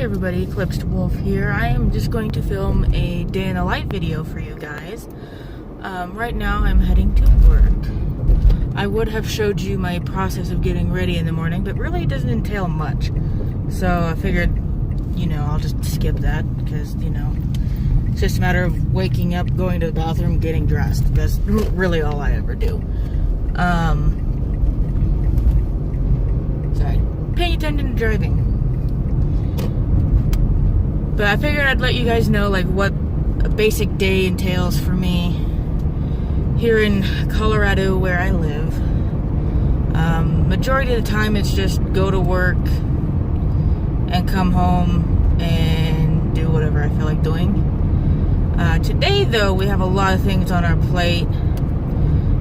everybody, Eclipsed Wolf here. I am just going to film a day in the life video for you guys. Right now I'm heading to work. I would have showed you my process of getting ready in the morning, but really it doesn't entail much. So I figured, I'll just skip that because, it's just a matter of waking up, going to the bathroom, getting dressed. That's really all I ever do. Sorry, paying attention to driving. But I figured I'd let you guys know what a basic day entails for me here in Colorado where I live. Majority of the time it's just go to work and come home and do whatever I feel like doing. Today though, we have a lot of things on our plate.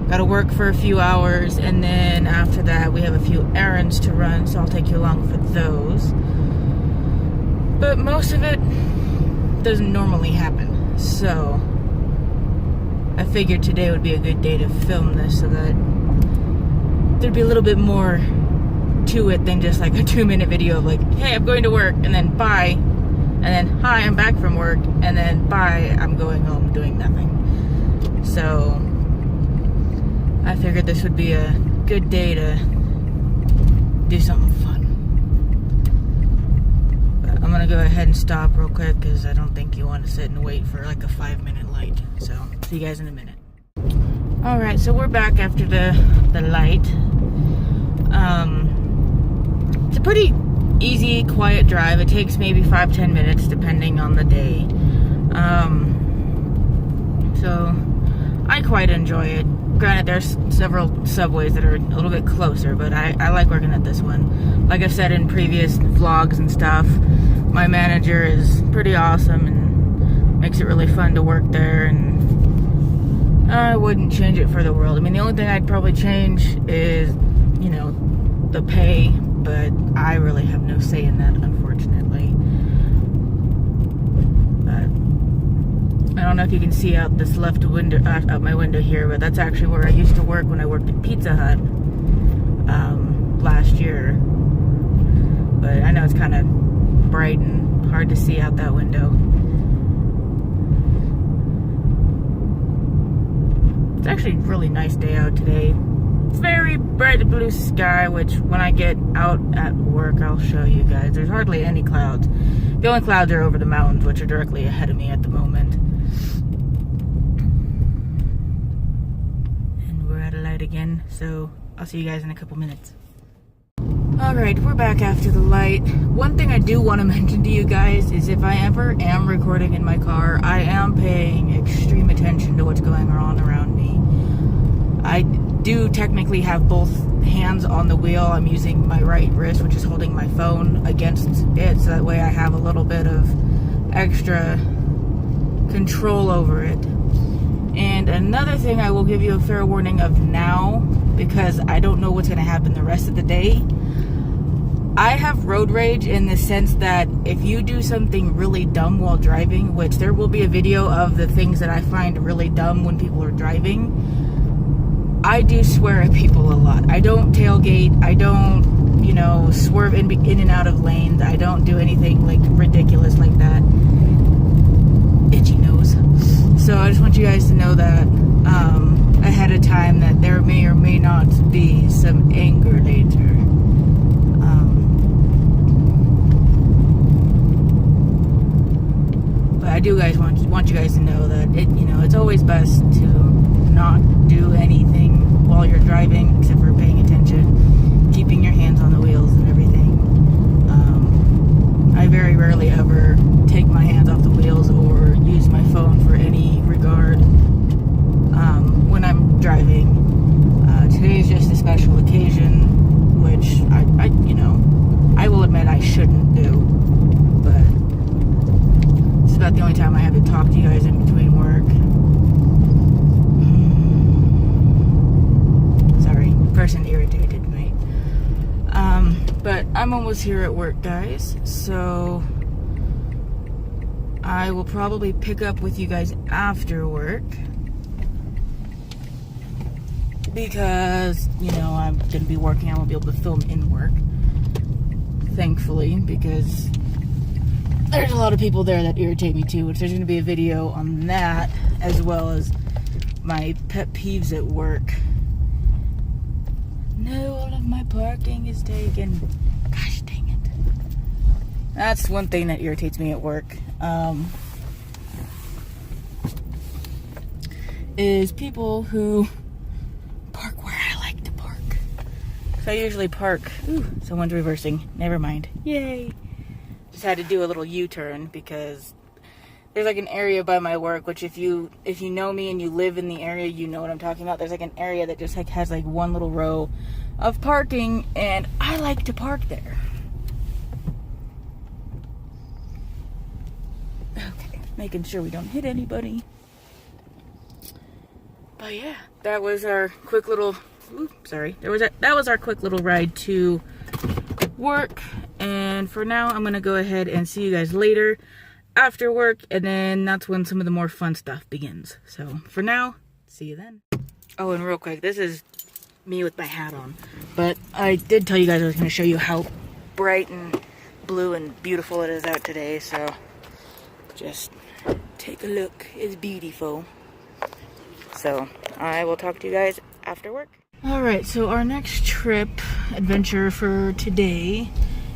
Gotta work for a few hours, and then after that we have a few errands to run, so I'll take you along for those. But most of it doesn't normally happen, so I figured today would be a good day to film this so that there'd be a little bit more to it than just like a 2-minute video of hey, I'm going to work, and then bye, and then hi, I'm back from work, and then bye, I'm going home doing nothing. So I figured this would be a good day to do something fun. I'm gonna go ahead and stop real quick because I don't think you want to sit and wait for a 5-minute light. So see you guys in a minute. Alright, so we're back after the light. It's a pretty easy, quiet drive. It takes maybe 5-10 minutes depending on the day. So I quite enjoy it. Granted, there's several subways that are a little bit closer, but I like working at this one. Like I've said in previous vlogs and stuff, my manager is pretty awesome and makes it really fun to work there, and I wouldn't change it for the world. I mean, the only thing I'd probably change is, the pay, but I really have no say in that, unfortunately. But I don't know if you can see out this left window, out my window here, but that's actually where I used to work when I worked at Pizza Hut last year. But I know it's kind of bright and hard to see out that window. It's actually a really nice day out today. Very bright blue sky, which when I get out at work I'll show you guys. There's hardly any clouds. The only clouds are over the mountains, which are directly ahead of me at the moment. And we're at a light again, so I'll see you guys in a couple minutes. Alright, we're back after the light. One thing I do want to mention to you guys is if I ever am recording in my car, I am paying extreme attention to what's going on around me. I do technically have both hands on the wheel. I'm using my right wrist, which is holding my phone, against it, so that way I have a little bit of extra control over it. And another thing I will give you a fair warning of now, because I don't know what's going to happen the rest of the day. I have road rage in the sense that if you do something really dumb while driving, which there will be a video of the things that I find really dumb when people are driving, I do swear at people a lot. I don't tailgate. I don't, swerve in and out of lanes. I don't do anything ridiculous like that. Itchy nose. So I just want you guys to know that ahead of time, that there may or may not be some anger later. But I do want you guys to know that it's always best to not do anything while you're driving except for paying attention, keeping your hands on the wheels and everything. I very rarely ever take my hands off the wheels or use my phone for any regard when I'm driving. Today is just a special occasion, which I will admit I shouldn't do, but it's about the only time I have to talk to you guys in between work. Person irritated me. But I'm almost here at work, guys, so I will probably pick up with you guys after work because I'm gonna be working. I won't be able to film in work, thankfully, because there's a lot of people there that irritate me too, which there's going to be a video on that, as well as my pet peeves at work. No, all of my parking is taken. Gosh dang it. That's one thing that irritates me at work. Is people who park where I like to park. So I usually park. Ooh, someone's reversing. Never mind. Yay. Just had to do a little U-turn because there's like an area by my work, which if you know me and you live in the area, you know what I'm talking about. There's like an area that just like has like one little row of parking, and I like to park there. Okay, making sure we don't hit anybody. But yeah, that was our quick little, that was our quick little ride to work. And for now, I'm gonna go ahead and see you guys later after work, and then that's when some of the more fun stuff begins. So for now, see you then. Oh, and real quick, this is me with my hat on, but I did tell you guys I was gonna show you how bright and blue and beautiful it is out today, so just take a look. It's beautiful. So I will talk to you guys after work. Alright, so our next trip adventure for today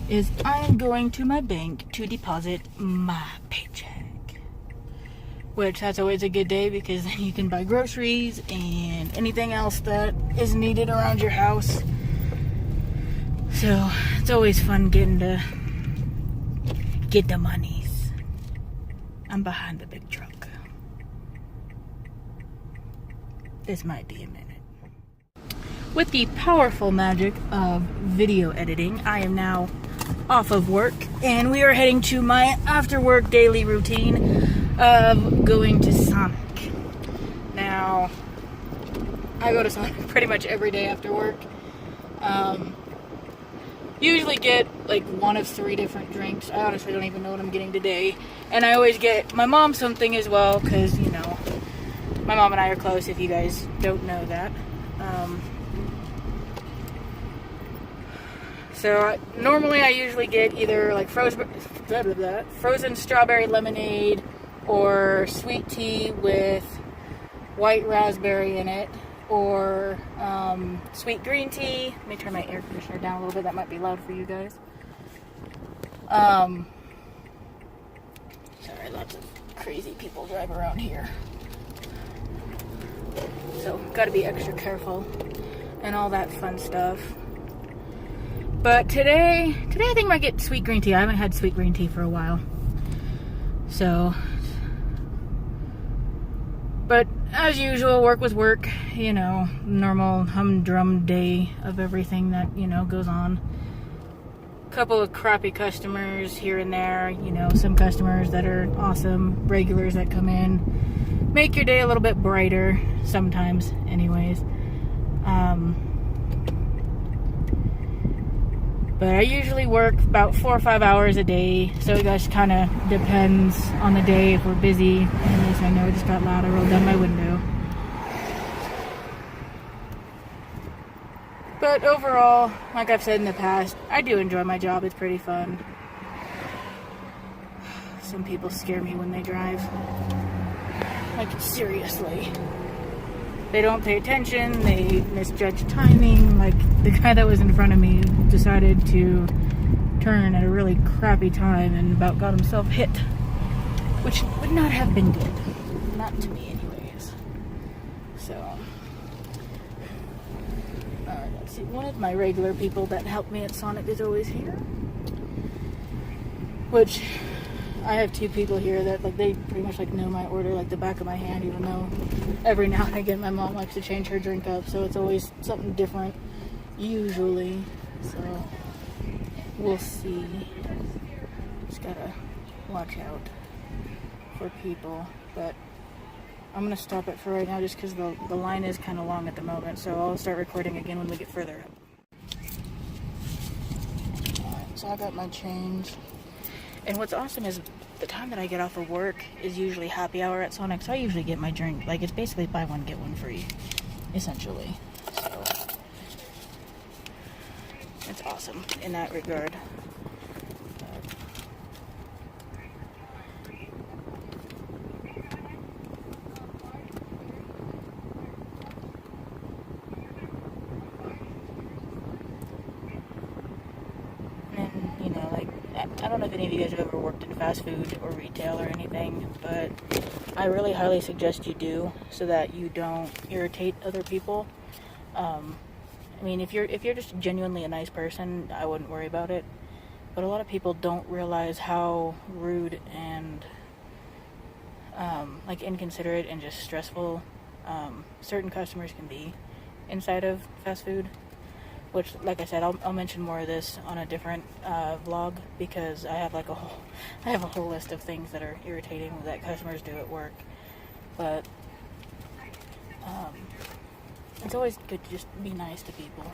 is I'm going to my bank to deposit my paycheck. Which that's always a good day because then you can buy groceries and anything else that is needed around your house. So it's always fun getting to get the monies. I'm behind the big truck. This might be a minute. With the powerful magic of video editing, I am now off of work, and we are heading to my after-work daily routine of going to Sonic. Now, I go to Sonic pretty much every day after work. Usually get like one of 3 different drinks. I honestly don't even know what I'm getting today. And I always get my mom something as well, because, you know, my mom and I are close, if you guys don't know that. So normally I usually get either like frozen strawberry lemonade or sweet tea with white raspberry in it, or sweet green tea. Let me turn my air conditioner down a little bit. That might be loud for you guys. Sorry, lots of crazy people drive around here. So, gotta be extra careful and all that fun stuff. But today I think I might get sweet green tea. I haven't had sweet green tea for a while. So, but as usual, work was work, you know, normal humdrum day of everything that, you know, goes on. Couple of crappy customers here and there, you know, some customers that are awesome, regulars that come in. Make your day a little bit brighter sometimes anyways. But I usually work about 4 or 5 hours a day, so it just kind of depends on the day if we're busy. And yes, I know it just got loud. I rolled down my window. But overall, like I've said in the past, I do enjoy my job. It's pretty fun. Some people scare me when they drive. Like, seriously. They don't pay attention, they misjudge timing. Like, the guy that was in front of me decided to turn at a really crappy time and about got himself hit. Which would not have been good. Not to me, anyways. So, alright, let's see. One of my regular people that help me at Sonic is always here. Which, I have 2 people here that, like, they pretty much, like, know my order like the back of my hand, even though every now and again my mom likes to change her drink up, so it's always something different, usually. So, we'll see. Just gotta watch out for people, but I'm gonna stop it for right now just because the line is kind of long at the moment, so I'll start recording again when we get further up. Alright, so I got my change. And what's awesome is the time that I get off of work is usually happy hour at Sonic, so I usually get my drink. Like, it's basically buy one, get one free, essentially. So, it's awesome in that regard. I don't know if any of you guys have ever worked in fast food or retail or anything, but I really highly suggest you do, so that you don't irritate other people. I mean, if you're just genuinely a nice person, I wouldn't worry about it. But a lot of people don't realize how rude and like inconsiderate and just stressful certain customers can be inside of fast food. Which, like I said, I'll mention more of this on a different vlog, because I have like a whole list of things that are irritating that customers do at work. But it's always good to just be nice to people.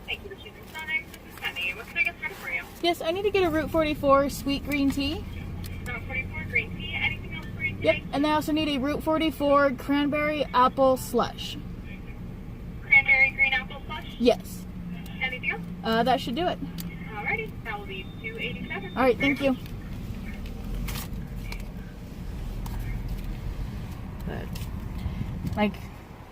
Thank you for choosing Sonic. This is Penny. What can I get started for you? Yes, I need to get a Route 44 sweet green tea. Route 44 green tea. Anything else for you Yep, today? and I also need a Route 44 cranberry apple slush. Cranberry green apple slush. Yes. Anything else? That should do it. Alrighty. That will be $2.87. Alright, thank you. But, like,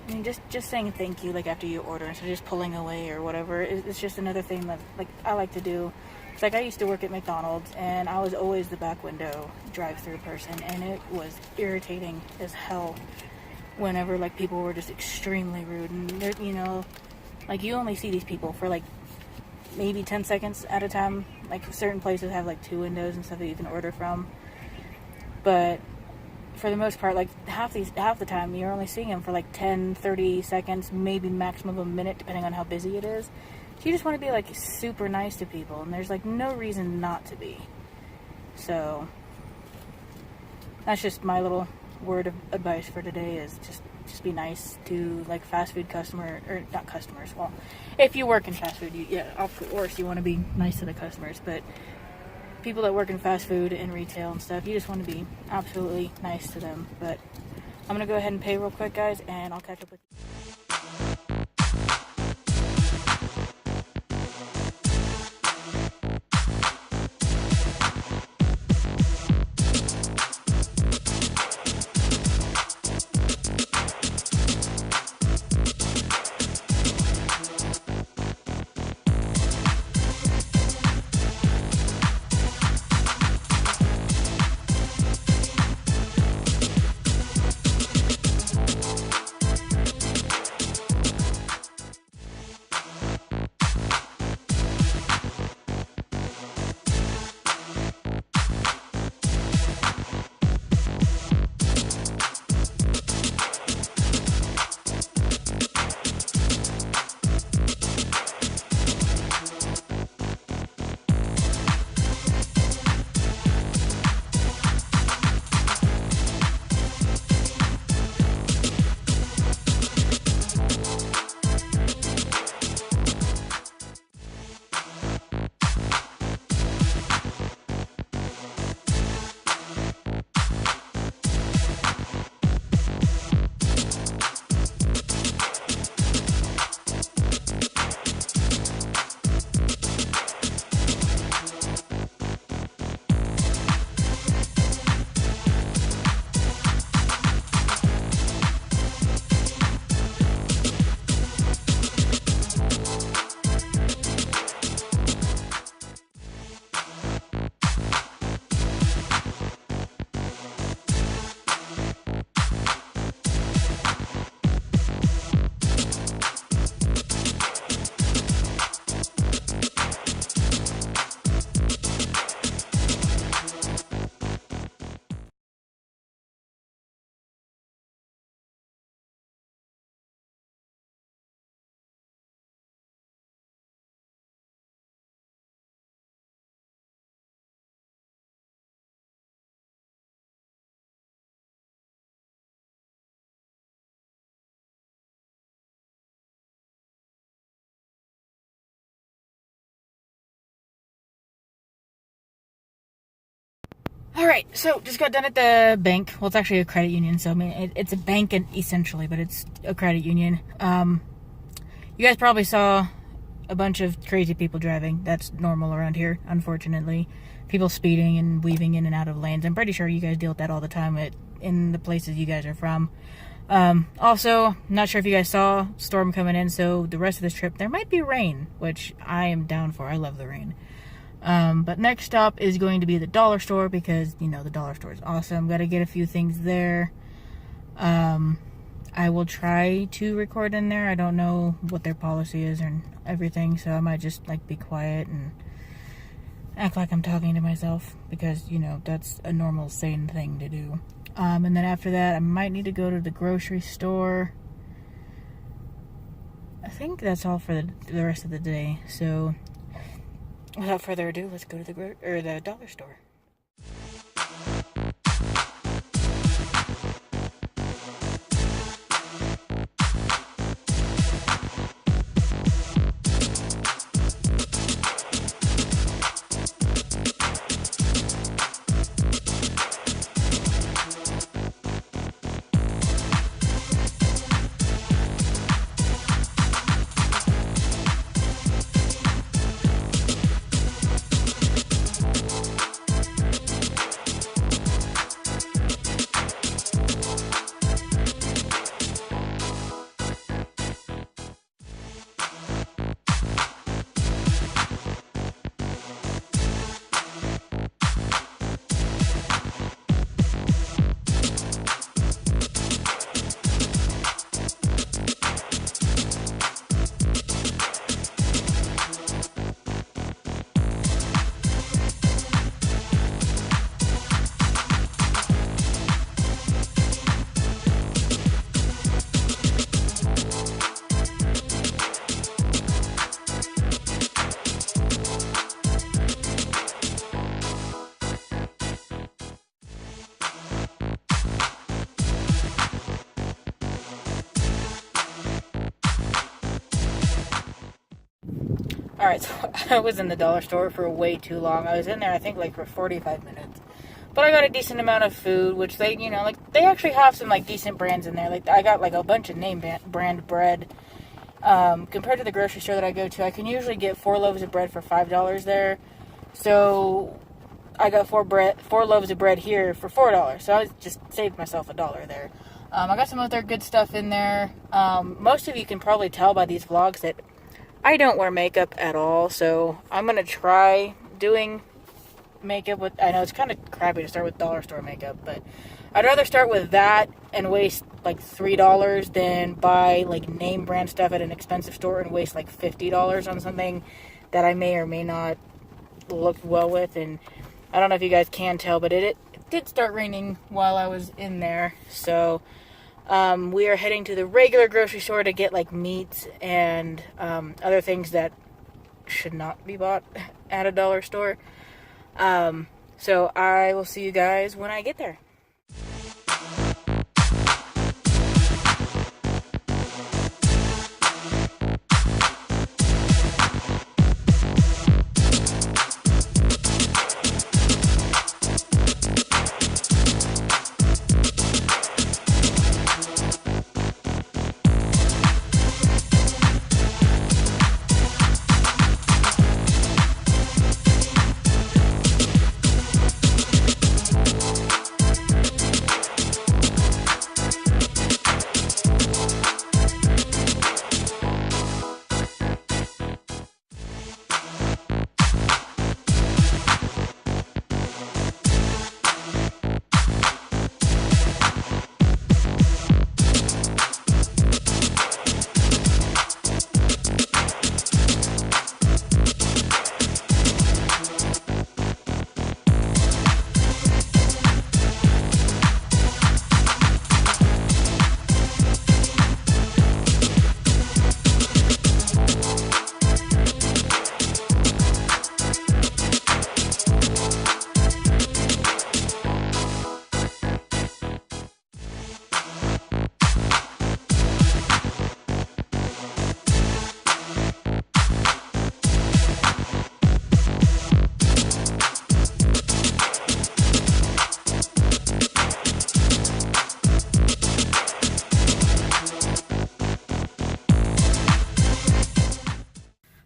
I mean, just saying thank you, like, after you order, instead of just pulling away or whatever, it's just another thing that, like, I like to do. It's like, I used to work at McDonald's, and I was always the back window drive-through person, and it was irritating as hell whenever, like, people were just extremely rude, and, you know, like, you only see these people for, like, maybe 10 seconds at a time. Like, certain places have, like, 2 windows and stuff that you can order from, but for the most part, like, half the time, you're only seeing them for, like, 10, 30 seconds, maybe maximum of a minute, depending on how busy it is. So you just want to be, like, super nice to people, and there's, like, no reason not to be. So that's just my little word of advice for today, is just be nice to, like, fast food or not customers. Well, if you work in fast food, yeah, of course you want to be nice to the customers, but people that work in fast food and retail and stuff, you just want to be absolutely nice to them. But I'm gonna go ahead and pay real quick, guys, and I'll catch up with you. Alright, so just got done at the bank. Well, it's actually a credit union, so I mean, it's a bank essentially, but it's a credit union. You guys probably saw a bunch of crazy people driving. That's normal around here, unfortunately. People speeding and weaving in and out of lanes. I'm pretty sure you guys deal with that all the time in the places you guys are from. Also, not sure if you guys saw storm coming in, so the rest of this trip there might be rain, which I am down for. I love the rain. But next stop is going to be the dollar store because, you know, the dollar store is awesome. Got to get a few things there. I will try to record in there. I don't know what their policy is and everything, so I might just like be quiet and act like I'm talking to myself because, you know, that's a normal sane thing to do. And then after that, I might need to go to the grocery store. I think that's all for the rest of the day. So without further ado, let's go to the dollar store. Alright, so I was in the dollar store for way too long. I was in there, I think, like for 45 minutes. But I got a decent amount of food, which they, you know, like, they actually have some, like, decent brands in there. Like, I got, like, a bunch of name brand bread. Compared to the grocery store that I go to, I can usually get 4 loaves of bread for $5 there. So, I got 4 loaves of bread here for $4. So, I just saved myself $1 there. I got some other good stuff in there. Most of you can probably tell by these vlogs that I don't wear makeup at all, so I'm going to try doing makeup with, I know it's kind of crappy to start with dollar store makeup, but I'd rather start with that and waste like $3 than buy like name brand stuff at an expensive store and waste like $50 on something that I may or may not look well with. And I don't know if you guys can tell, but it did start raining while I was in there, so we are heading to the regular grocery store to get like meats and other things that should not be bought at a dollar store. So I will see you guys when I get there.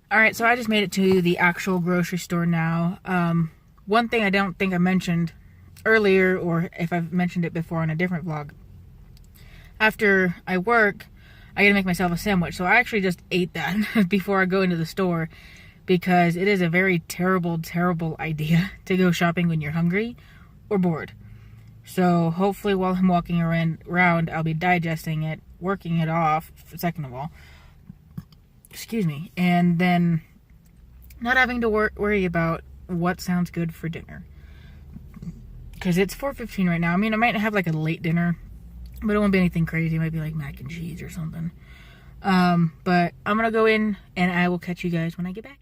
Alright, so I just made it to the actual grocery store now. One thing I don't think I mentioned earlier, or if I've mentioned it before on a different vlog, after I work, I gotta make myself a sandwich. So I actually just ate that before I go into the store, because it is a very terrible, terrible idea to go shopping when you're hungry or bored. So hopefully while I'm walking around, I'll be digesting it, working it off, second of all. Excuse me. And then not having to worry about what sounds good for dinner. Because it's 4:15 right now. I mean, I might have like a late dinner, but it won't be anything crazy. It might be like mac and cheese or something. But I'm gonna go in and I will catch you guys when I get back.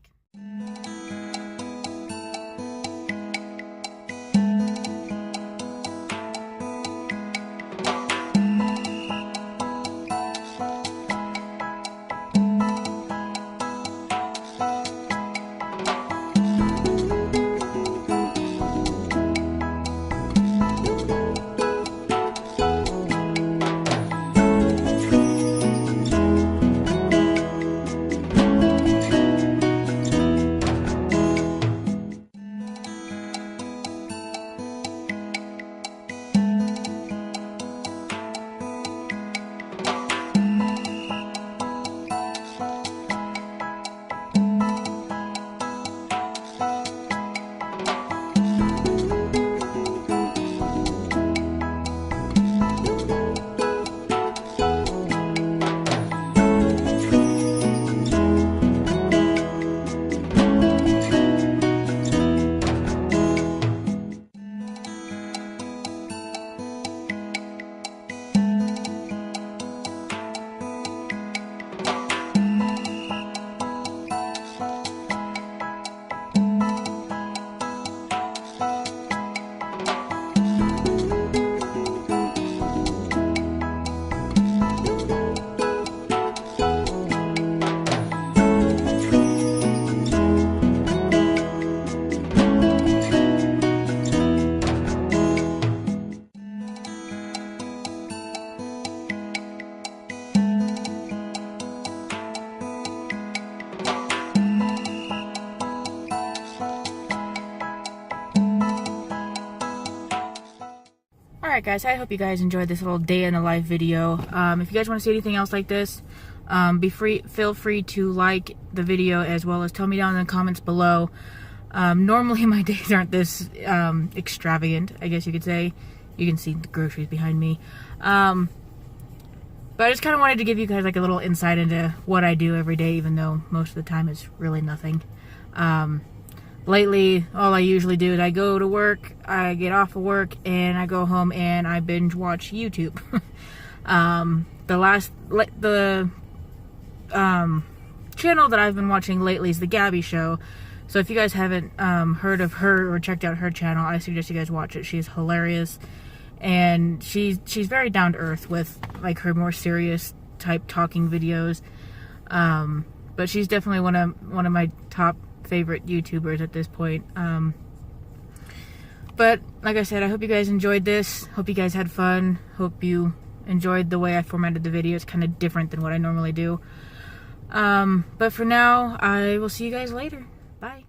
Alright guys, I hope you guys enjoyed this little day in the life video. If you guys want to see anything else like this, feel free to like the video, as well as tell me down in the comments below. Normally my days aren't this extravagant, I guess you could say. You can see the groceries behind me. But I just kind of wanted to give you guys like a little insight into what I do every day, even though most of the time it's really nothing. Lately, all I usually do is I go to work, I get off of work, and I go home and I binge watch YouTube. The channel that I've been watching lately is the Gabby Show. So if you guys haven't heard of her or checked out her channel, I suggest you guys watch it. She's hilarious, and she's very down to earth with like her more serious type talking videos. But she's definitely one of my top favorite YouTubers at this point. But like I said, I hope you guys enjoyed this. Hope you guys had fun. Hope you enjoyed the way I formatted the video. It's kind of different than what I normally do. But for now, I will see you guys later. Bye.